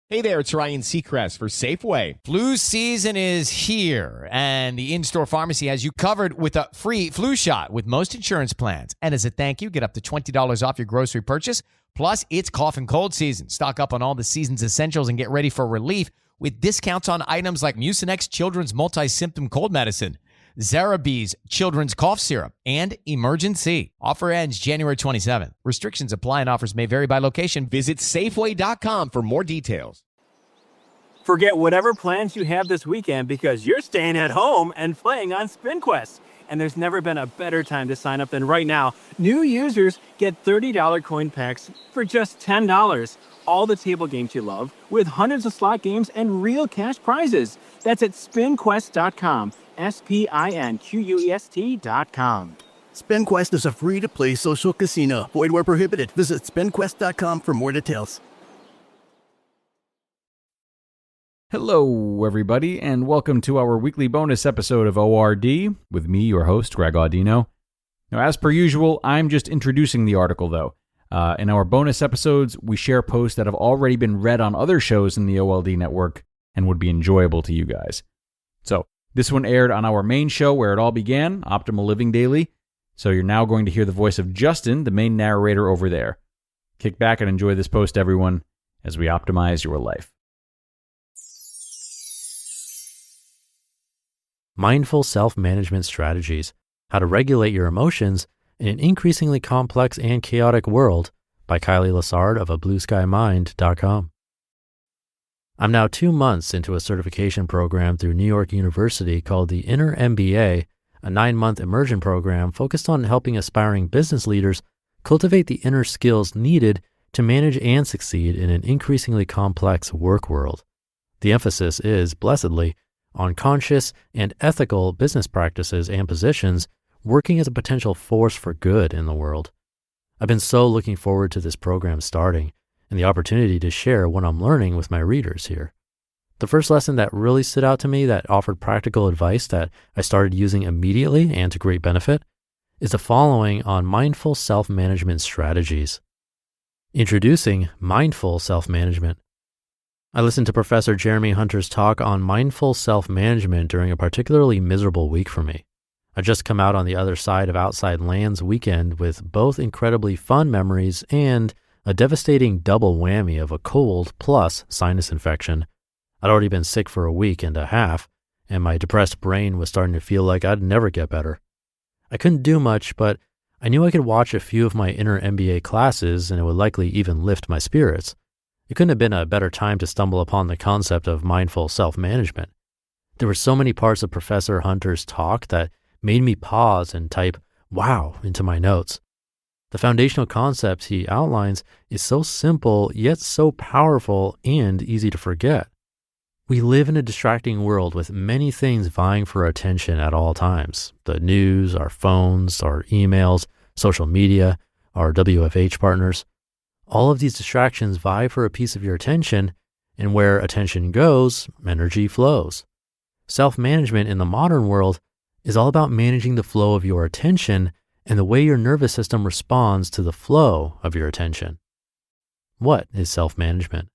Hey there, it's Ryan Seacrest for Safeway. Flu season is here, and the in-store pharmacy has you covered with a free flu shot with most insurance plans. And as a thank you, get up to $20 off your grocery purchase. Plus, it's cough and cold season. Stock up on all the season's essentials and get ready for relief with discounts on items like Mucinex Children's Multi-Symptom Cold Medicine, Zarabee's Children's Cough Syrup, and Emergen-C. Offer ends January 27th. Restrictions apply and offers may vary by location. Visit Safeway.com for more details. Forget whatever plans you have this weekend because you're staying at home and playing on SpinQuest. And there's never been a better time to sign up than right now. New users get $30 coin packs for just $10. All the table games you love with hundreds of slot games and real cash prizes. That's at spinquest.com. SPINQUEST.com. SpinQuest is a free-to-play social casino. Void where prohibited. Visit spinquest.com for more details. Hello, everybody, and welcome to our weekly bonus episode of ORD with me, your host, Greg Audino. Now, as per usual, I'm just introducing the article, though. In our bonus episodes, we share posts that have already been read on other shows in the OLD network and would be enjoyable to you guys. So, this one aired on our main show where it all began, Optimal Living Daily, so you're now going to hear the voice of Justin, the main narrator over there. Kick back and enjoy this post, everyone, as we optimize your life. Mindful Self-Management Strategies, How to Regulate Your Emotions in an Increasingly Complex and Chaotic World by Kylee Lessard of ablueskymind.com. I'm now 2 months into a certification program through New York University called the Inner MBA, a 9-month immersion program focused on helping aspiring business leaders cultivate the inner skills needed to manage and succeed in an increasingly complex work world. The emphasis is, blessedly, on conscious and ethical business practices and positions working as a potential force for good in the world. I've been so looking forward to this program starting and the opportunity to share what I'm learning with my readers here. The first lesson that really stood out to me that offered practical advice that I started using immediately and to great benefit is the following on mindful self-management strategies. Introducing mindful self-management. I listened to Professor Jeremy Hunter's talk on mindful self-management during a particularly miserable week for me. I just come out on the other side of Outside Lands weekend with both incredibly fun memories and a devastating double whammy of a cold plus sinus infection. I'd already been sick for a week and a half, and my depressed brain was starting to feel like I'd never get better. I couldn't do much, but I knew I could watch a few of my Inner MBA classes and it would likely even lift my spirits. It couldn't have been a better time to stumble upon the concept of mindful self-management. There were so many parts of Professor Hunter's talk that made me pause and type "wow" into my notes. The foundational concept he outlines is so simple, yet so powerful and easy to forget. We live in a distracting world with many things vying for our attention at all times. The news, our phones, our emails, social media, our WFH partners. All of these distractions vie for a piece of your attention, and where attention goes, energy flows. Self-management in the modern world is all about managing the flow of your attention and the way your nervous system responds to the flow of your attention. What is self-management?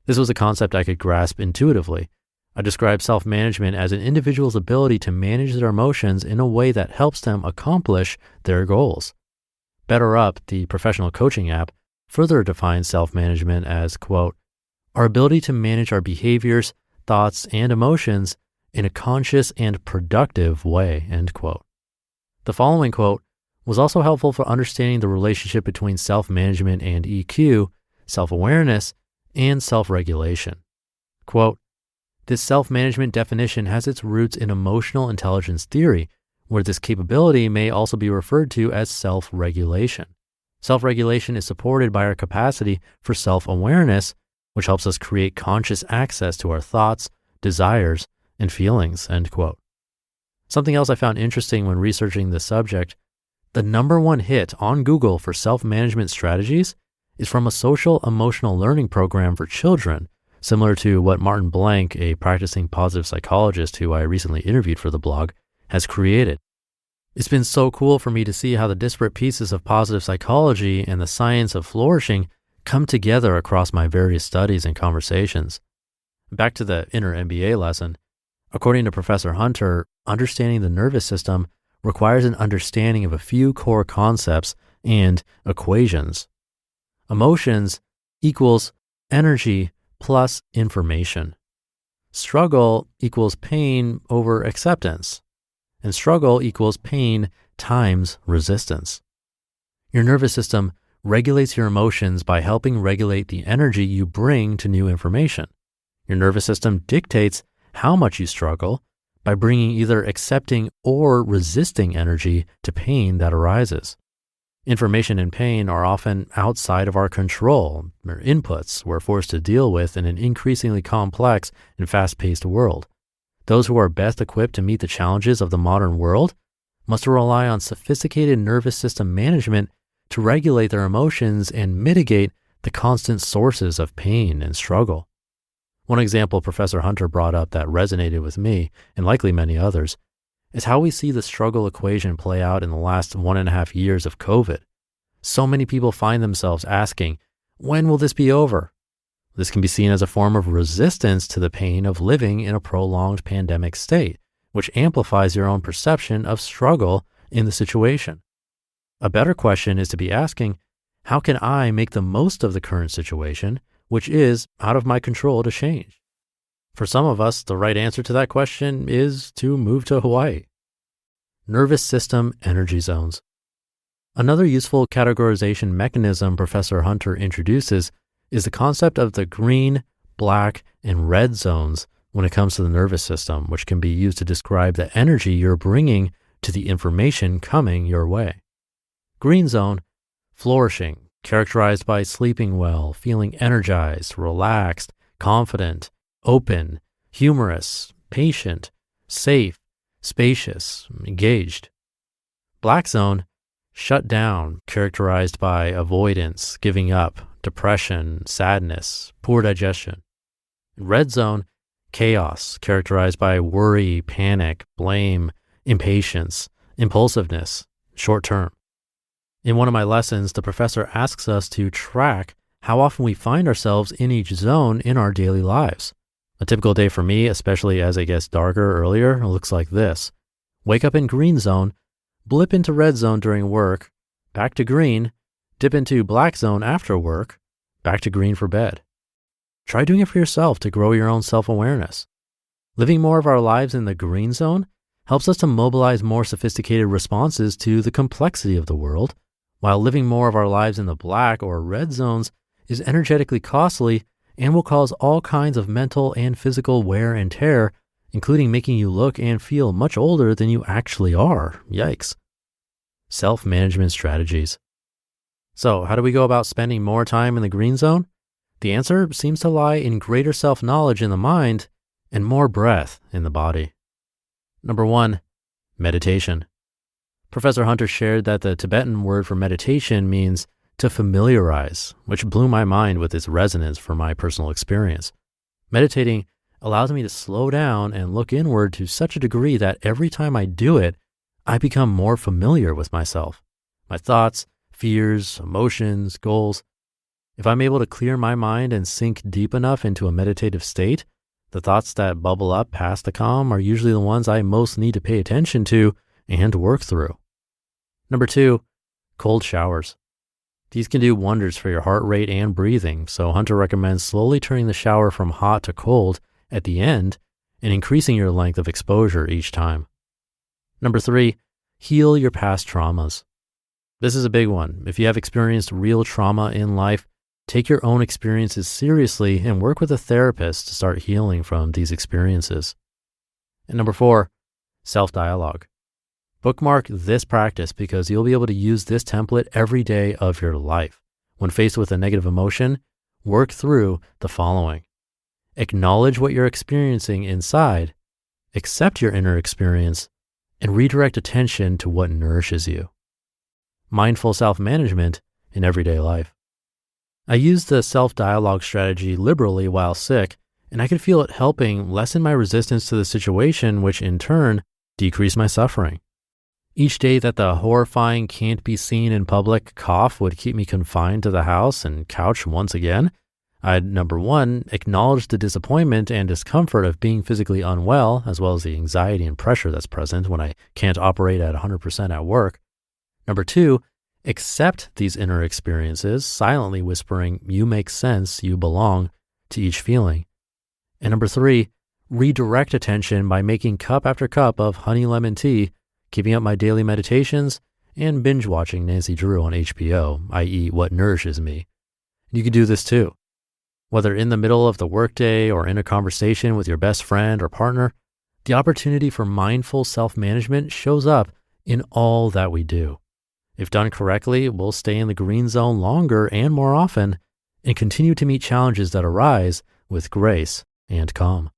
This was a concept I could grasp intuitively. I describe self-management as an individual's ability to manage their emotions in a way that helps them accomplish their goals. Better Up, the professional coaching app, further defines self-management as, quote, our ability to manage our behaviors, thoughts, and emotions in a conscious and productive way, end quote. The following quote was also helpful for understanding the relationship between self-management and EQ, self-awareness, and self-regulation. Quote, this self-management definition has its roots in emotional intelligence theory, where this capability may also be referred to as self-regulation. Self-regulation is supported by our capacity for self-awareness, which helps us create conscious access to our thoughts, desires, and feelings, end quote. Something else I found interesting when researching this subject, the #1 hit on Google for self-management strategies is from a social emotional learning program for children, similar to what Martin Blank, a practicing positive psychologist who I recently interviewed for the blog, has created. It's been so cool for me to see how the disparate pieces of positive psychology and the science of flourishing come together across my various studies and conversations. Back to the Inner MBA lesson. According to Professor Hunter, understanding the nervous system requires an understanding of a few core concepts and equations. Emotions equals energy plus information. Struggle equals pain over acceptance. And struggle equals pain times resistance. Your nervous system regulates your emotions by helping regulate the energy you bring to new information. Your nervous system dictates how much you struggle by bringing either accepting or resisting energy to pain that arises. Information and pain are often outside of our control, or inputs we're forced to deal with in an increasingly complex and fast-paced world. Those who are best equipped to meet the challenges of the modern world must rely on sophisticated nervous system management to regulate their emotions and mitigate the constant sources of pain and struggle. One example Professor Hunter brought up that resonated with me, and likely many others, is how we see the struggle equation play out in the last 1.5 years of COVID. So many people find themselves asking, when will this be over? This can be seen as a form of resistance to the pain of living in a prolonged pandemic state, which amplifies your own perception of struggle in the situation. A better question is to be asking, how can I make the most of the current situation, which is out of my control to change? For some of us, the right answer to that question is to move to Hawaii. Nervous system energy zones. Another useful categorization mechanism Professor Hunter introduces is the concept of the green, black, and red zones when it comes to the nervous system, which can be used to describe the energy you're bringing to the information coming your way. Green zone, flourishing, characterized by sleeping well, feeling energized, relaxed, confident, open, humorous, patient, safe, spacious, engaged. Black zone, shut down, characterized by avoidance, giving up, depression, sadness, poor digestion. Red zone, chaos, characterized by worry, panic, blame, impatience, impulsiveness, short term. In one of my lessons, the professor asks us to track how often we find ourselves in each zone in our daily lives. A typical day for me, especially as it gets darker earlier, looks like this. Wake up in green zone, blip into red zone during work, back to green, dip into black zone after work, back to green for bed. Try doing it for yourself to grow your own self-awareness. Living more of our lives in the green zone helps us to mobilize more sophisticated responses to the complexity of the world, while living more of our lives in the black or red zones is energetically costly and will cause all kinds of mental and physical wear and tear, including making you look and feel much older than you actually are. Yikes. Self-management strategies. So, how do we go about spending more time in the green zone? The answer seems to lie in greater self-knowledge in the mind and more breath in the body. Number 1, meditation. Professor Hunter shared that the Tibetan word for meditation means to familiarize, which blew my mind with its resonance for my personal experience. Meditating allows me to slow down and look inward to such a degree that every time I do it, I become more familiar with myself, my thoughts, fears, emotions, goals. If I'm able to clear my mind and sink deep enough into a meditative state, the thoughts that bubble up past the calm are usually the ones I most need to pay attention to and work through. Number 2, cold showers. These can do wonders for your heart rate and breathing, so Hunter recommends slowly turning the shower from hot to cold at the end and increasing your length of exposure each time. Number 3, heal your past traumas. This is a big one. If you have experienced real trauma in life, take your own experiences seriously and work with a therapist to start healing from these experiences. And number 4, self-dialogue. Bookmark this practice because you'll be able to use this template every day of your life. When faced with a negative emotion, work through the following. Acknowledge what you're experiencing inside, accept your inner experience, and redirect attention to what nourishes you. Mindful self-management in everyday life. I used the self-dialogue strategy liberally while sick, and I could feel it helping lessen my resistance to the situation, which in turn decreased my suffering. Each day that the horrifying can't be seen in public cough would keep me confined to the house and couch once again, I'd, number one, acknowledge the disappointment and discomfort of being physically unwell, as well as the anxiety and pressure that's present when I can't operate at 100% at work. Number two, accept these inner experiences, silently whispering, "You make sense, you belong," to each feeling. And number three, redirect attention by making cup after cup of honey lemon tea, keeping up my daily meditations, and binge watching Nancy Drew on HBO, i.e. What Nourishes Me. You could do this too. Whether in the middle of the workday or in a conversation with your best friend or partner, the opportunity for mindful self-management shows up in all that we do. If done correctly, we'll stay in the green zone longer and more often and continue to meet challenges that arise with grace and calm.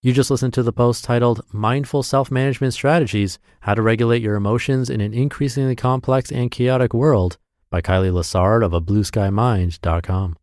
You just listened to the post titled Mindful Self-Management Strategies, How to Regulate Your Emotions in an Increasingly Complex and Chaotic World by Kylee Lessard of ablueskymind.com.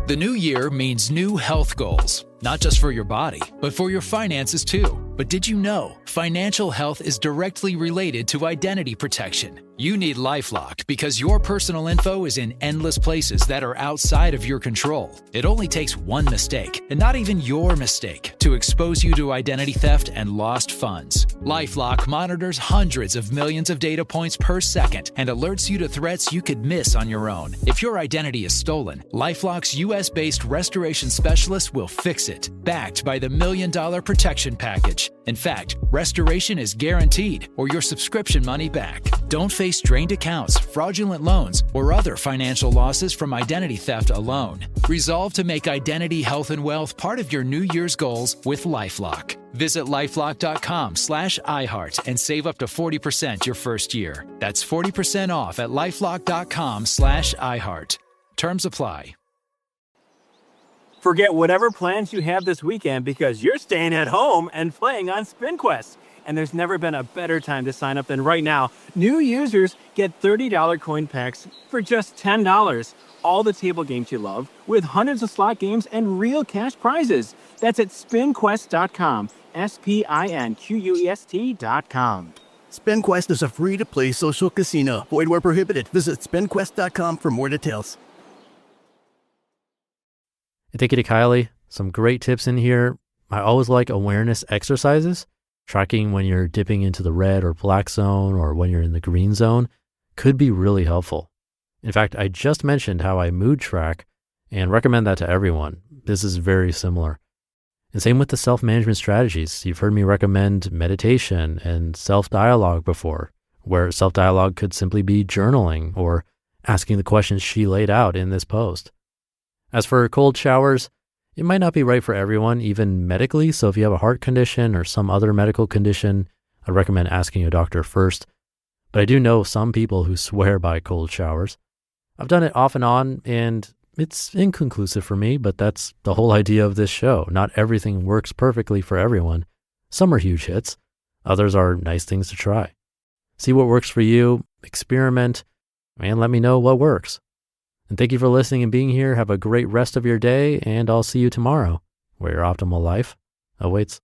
The new year means new health goals, not just for your body, but for your finances too. But did you know financial health is directly related to identity protection? You need LifeLock because your personal info is in endless places that are outside of your control. It only takes one mistake, and not even your mistake, to expose you to identity theft and lost funds. LifeLock monitors hundreds of millions of data points per second and alerts you to threats you could miss on your own. If your identity is stolen, LifeLock's US-based restoration specialist will fix it, backed by the $1 Million Protection Package. In fact, restoration is guaranteed or your subscription money back. Don't face drained accounts, fraudulent loans, or other financial losses from identity theft alone. Resolve to make identity, health, and wealth part of your New Year's goals with LifeLock. Visit LifeLock.com/iHeart and save up to 40% your first year. That's 40% off at LifeLock.com/iHeart. Terms apply. Forget whatever plans you have this weekend because you're staying at home and playing on SpinQuest. And there's never been a better time to sign up than right now. New users get $30 coin packs for just $10. All the table games you love with hundreds of slot games and real cash prizes. That's at spinquest.com. SPINQUEST.com. SpinQuest is a free-to-play social casino. Void where prohibited. Visit spinquest.com for more details. Thank you to Kylee. Some great tips in here. I always like awareness exercises. Tracking when you're dipping into the red or black zone or when you're in the green zone could be really helpful. In fact, I just mentioned how I mood track and recommend that to everyone. This is very similar. And same with the self-management strategies. You've heard me recommend meditation and self-dialogue before, where self-dialogue could simply be journaling or asking the questions she laid out in this post. As for cold showers, it might not be right for everyone, even medically. So if you have a heart condition or some other medical condition, I'd recommend asking a doctor first. But I do know some people who swear by cold showers. I've done it off and on, and it's inconclusive for me, but that's the whole idea of this show. Not everything works perfectly for everyone. Some are huge hits. Others are nice things to try. See what works for you, experiment, and let me know what works. And thank you for listening and being here. Have a great rest of your day, and I'll see you tomorrow, where your optimal life awaits.